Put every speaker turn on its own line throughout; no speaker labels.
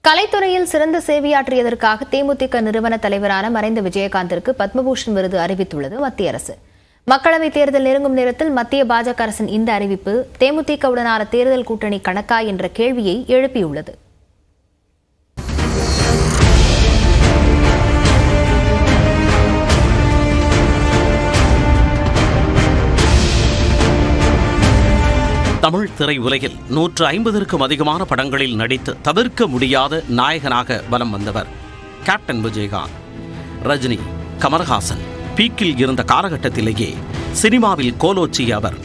கலைத்துறையில் சிறந்த சேவையாற்றியதற்காக தேமுதிக நிறுவன தலைவரான மறைந்த விஜயகாந்திற்கு பத்மபூஷன் விருது அறிவித்துள்ளது மத்திய அரசு. மக்களவைத் தேர்தல் நெருங்கும் நேரத்தில் மத்திய பாஜக அரசின் இந்த அறிவிப்பு தேமுதிகவுடனான தேர்தல் கூட்டணி கணக்கா என்ற கேள்வியை எழுப்பியுள்ளது.
தமிழ் திரையுலகில் 150க்கும் அதிகமான படங்களில் நடித்து தவிர்க்க முடியாத நாயகனாக வலம் வந்தவர் கேப்டன் விஜயகாந்த். ரஜினி, கமல்ஹாசன் பீக்கில் இருந்த காலகட்டத்திலேயே சினிமாவில் கோலோச்சிய அவர்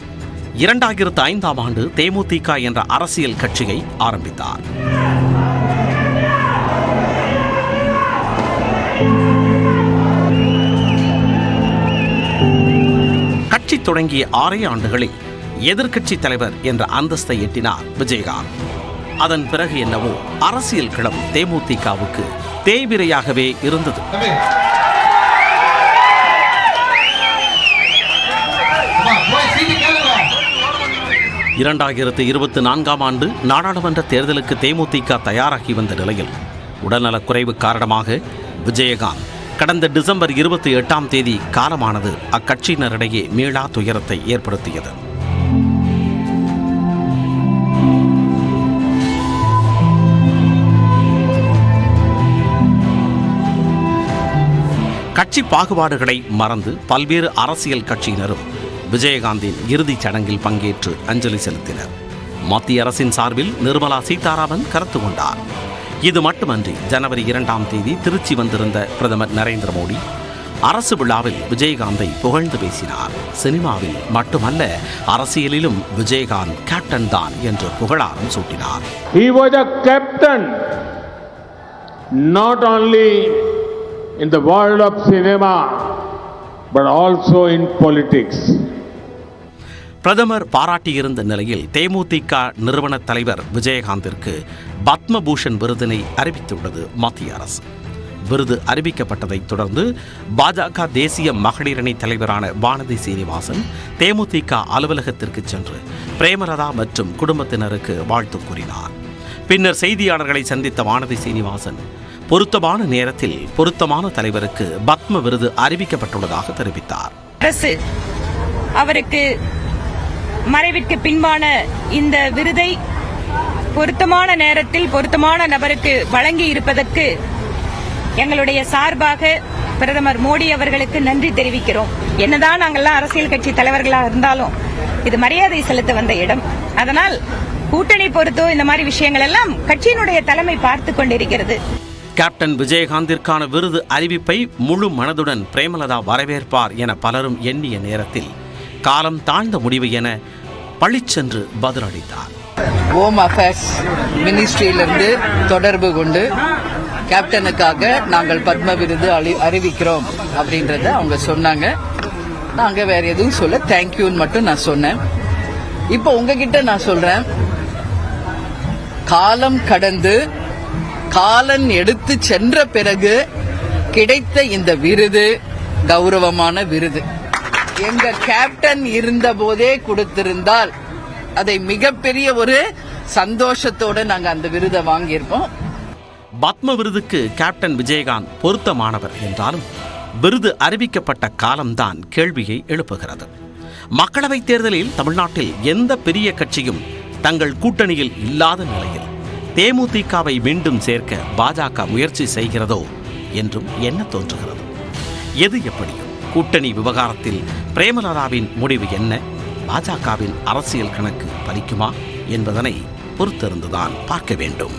2005ஆம் ஆண்டு தேமுதிக என்ற அரசியல் கட்சியை ஆரம்பித்தார். கட்சி தொடங்கிய 6 ஆண்டுகளில் எதிர்க்கட்சி தலைவர் என்ற அந்தஸ்தை எட்டினார் விஜயகாந்த். அதன் பிறகு என்னவோ அரசியல் களம் தேமுதிகவுக்கு தேய்பிரையாகவே இருந்தது. இரண்டாயிரத்து 24ஆம் ஆண்டு நாடாளுமன்ற தேர்தலுக்கு தேமுதிக தயாராகி வந்த நிலையில் உடல்நலக் குறைவு காரணமாக விஜயகாந்த் கடந்த டிசம்பர் 28ஆம் தேதி காலமானது அக்கட்சியினரிடையே மீளா துயரத்தை ஏற்படுத்தியது. கட்சி பாகுபாடுகளை மறந்து பல்வேறு அரசியல் கட்சியினரும் விஜயகாந்தின் இறுதிச் சடங்கில் பங்கேற்று அஞ்சலி செலுத்தினர். மத்திய அரசின் சார்பில் நிர்மலா சீதாராமன் கலந்து கொண்டார். இது மட்டுமன்றி ஜனவரி 2ஆம் தேதி திருச்சி வந்திருந்த பிரதமர் நரேந்திர மோடி அரசு விழாவில் விஜயகாந்தை புகழ்ந்து பேசினார். சினிமாவில் மட்டுமல்ல, அரசியலிலும் விஜயகாந்த் கேப்டன் தான் என்று புகழாரம் சூட்டினார்.
He was a captain not only in the world of cinema but also in politics.
பிரதமர் பாராட்டியிருந்த நிலையில் தேமுதிக நிறுவன தலைவர் விஜயகாந்திற்கு பத்மபூஷன் விருதினை அறிவித்துள்ளது மத்திய அரசு. விருது அறிவிக்கப்பட்டதைத் தொடர்ந்து பாஜக தேசிய மகளிர் அணி தலைவரான வானதி சீனிவாசன் தேமுதிக அலுவலகத்திற்கு சென்று பிரேமலதா மற்றும் குடும்பத்தினருக்கு வாழ்த்து கூறினார். பின்னர் செய்தியாளர்களை சந்தித்த வானதி சீனிவாசன் பொருத்தமான நேரத்தில் பொருத்தமான தலைவருக்கு பத்ம விருது அறிவிக்கப்பட்டுள்ளதாக தெரிவித்தார்.
அரசு அவருக்கு மறைவிற்கு பின்பான இந்த விருதை பொருத்தமான நேரத்தில் பொருத்தமான நபருக்கு வழங்கி இருப்பதற்கு எங்களுடைய சார்பாக பிரதமர் மோடி அவர்களுக்கு நன்றி தெரிவிக்கிறோம். என்னதான் நாங்கள்லாம் அரசியல் கட்சி தலைவர்களாக இருந்தாலும் இது மரியாதை செலுத்த வந்த இடம். அதனால் கூட்டணி பொறுத்தோ இந்த மாதிரி விஷயங்கள் எல்லாம் கட்சியினுடைய தலைமை பார்த்து கொண்டிருக்கிறது.
கேப்டன் விஜயகாந்திற்கான விருது அறிவிப்பை முழு மனதுடன் பிரேமலதா வரவேற்பார் என பலரும் எண்ணிய நேரத்தில் காலம் தாழ்ந்த முடிவு என பழிச்சென்று பதிலளித்தார்.
ஹோம் அஃபேர்ஸ் மினிஸ்ட்ரியிலிருந்து தொடர்பு கொண்டு கேப்டனுக்காக நாங்கள் பத்ம விருது அறிவிக்கிறோம் அப்படின்றத அவங்க சொன்னாங்க. நாங்க வேற எதுவும் சொல்ல தேங்க்யூன்னு மட்டும் நான் சொன்னேன். இப்போ உங்ககிட்ட நான் சொல்றேன், காலம் கடந்து காலன் எடுத்து சென்ற பிறகு கிடைத்த இந்த விருது கௌரவமான விருது. எங்க கேப்டன் இருந்த போதே கொடுத்திருந்தால் அதை மிகப்பெரிய ஒரு சந்தோஷத்தோட நாங்க அந்த விருதை வாங்கியிருப்போம்.
பத்ம விருதுக்கு கேப்டன் விஜயகாந்த் பொருத்தமானவர் என்றாலும் விருது அறிவிக்கப்பட்ட காலம்தான் கேள்வியை எழுப்புகிறது. மக்களவைத் தேர்தலில் தமிழ்நாட்டில் எந்த பெரிய கட்சியும் தங்கள் கூட்டணியில் இல்லாத நிலையில் தேமுதிகவை மீண்டும் சேர்க்க பாஜக முயற்சி செய்கிறதோ என்றும் என்ன தோன்றுகிறது. எது எப்படியோ கூட்டணி விவகாரத்தில் பிரேமலதாவின் முடிவு என்ன, பாஜகவின் அரசியல் கணக்கு பலிக்குமா என்பதனை பொறுத்திருந்துதான் பார்க்க வேண்டும்.